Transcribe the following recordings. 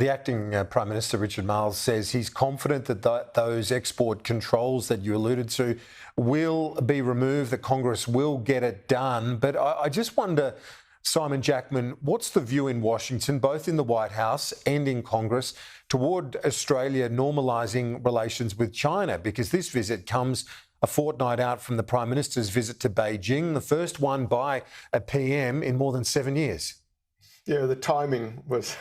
The acting Prime Minister, Richard Marles, says he's confident that those export controls that you alluded to will be removed, that Congress will get it done. But I just wonder, Simon Jackman, what's the view in Washington, both in the White House and in Congress, toward Australia normalising relations with China? Because this visit comes a fortnight out from the Prime Minister's visit to Beijing, the first one by a PM in more than 7 years. Yeah, the timing was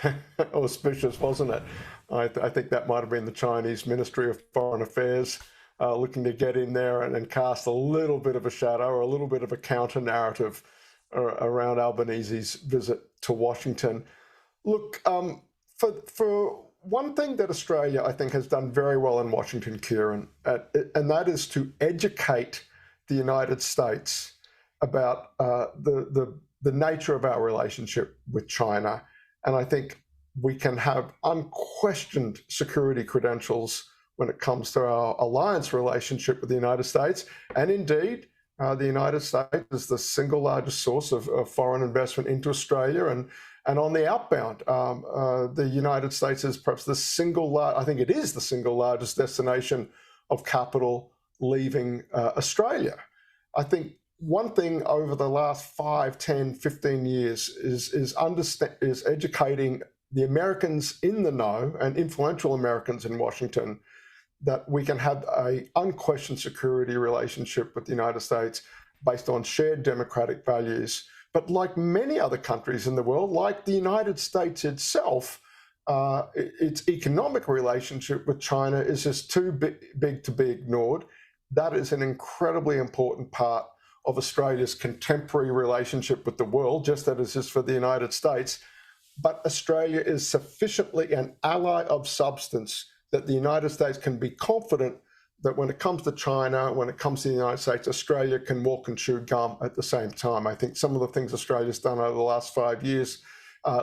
auspicious, wasn't it? I think that might have been the Chinese Ministry of Foreign Affairs looking to get in there and cast a little bit of a shadow or a little bit of a counter-narrative around Albanese's visit to Washington. Look, for one thing that Australia, I think, has done very well in Washington, Kieran, and that is to educate the United States about the nature of our relationship with China. And I think we can have unquestioned security credentials when it comes to our alliance relationship with the United States. And indeed, the United States is the single largest source of foreign investment into Australia. And on the outbound, the United States is perhaps I think it is the single largest destination of capital leaving Australia. I think one thing over the last 5, 10, 15 years is educating the Americans in the know and influential Americans in Washington that we can have an unquestioned security relationship with the United States based on shared democratic values. But like many other countries in the world, like the United States itself, its economic relationship with China is just too big to be ignored. That is an incredibly important part of Australia's contemporary relationship with the world, just as it is for the United States. But Australia is sufficiently an ally of substance that the United States can be confident that when it comes to China, when it comes to the United States, Australia can walk and chew gum at the same time. I think some of the things Australia's done over the last 5 years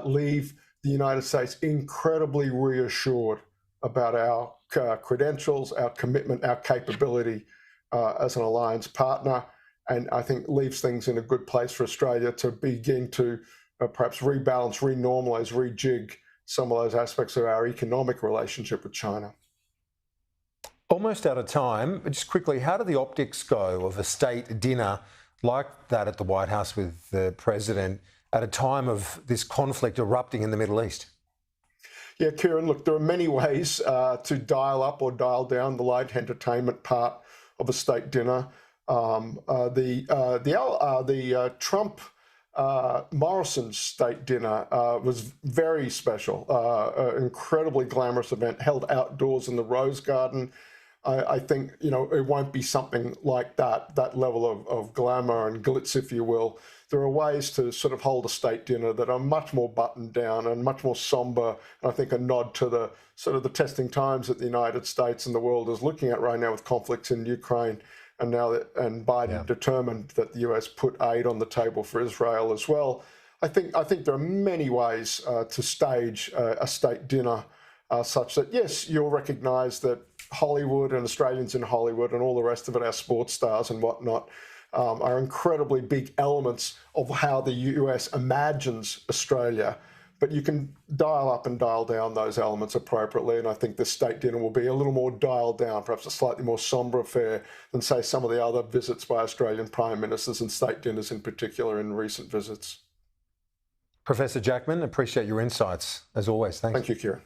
leave the United States incredibly reassured about our credentials, our commitment, our capability as an alliance partner. And I think leaves things in a good place for Australia to begin to perhaps rebalance, renormalize, rejig some of those aspects of our economic relationship with China. Almost out of time, but just quickly, how do the optics go of a state dinner like that at the White House with the president at a time of this conflict erupting in the Middle East? Yeah, Kieran, look, there are many ways to dial up or dial down the light entertainment part of a state dinner. The Trump-Morrison state dinner was very special, an incredibly glamorous event held outdoors in the Rose Garden. I think, it won't be something like that level of glamour and glitz, if you will. There are ways to sort of hold a state dinner that are much more buttoned down and much more somber. And I think a nod to the sort of the testing times that the United States and the world is looking at right now with conflicts in Ukraine. And now and Biden determined that the US put aid on the table for Israel as well. I think there are many ways to stage a state dinner such that, yes, you'll recognise that Hollywood and Australians in Hollywood and all the rest of it, our sports stars and whatnot, are incredibly big elements of how the US imagines Australia. But you can dial up and dial down those elements appropriately. And I think this state dinner will be a little more dialed down, perhaps a slightly more sombre affair than, say, some of the other visits by Australian prime ministers and state dinners in particular in recent visits. Professor Jackman, appreciate your insights as always. Thanks. Thank you, Kieran.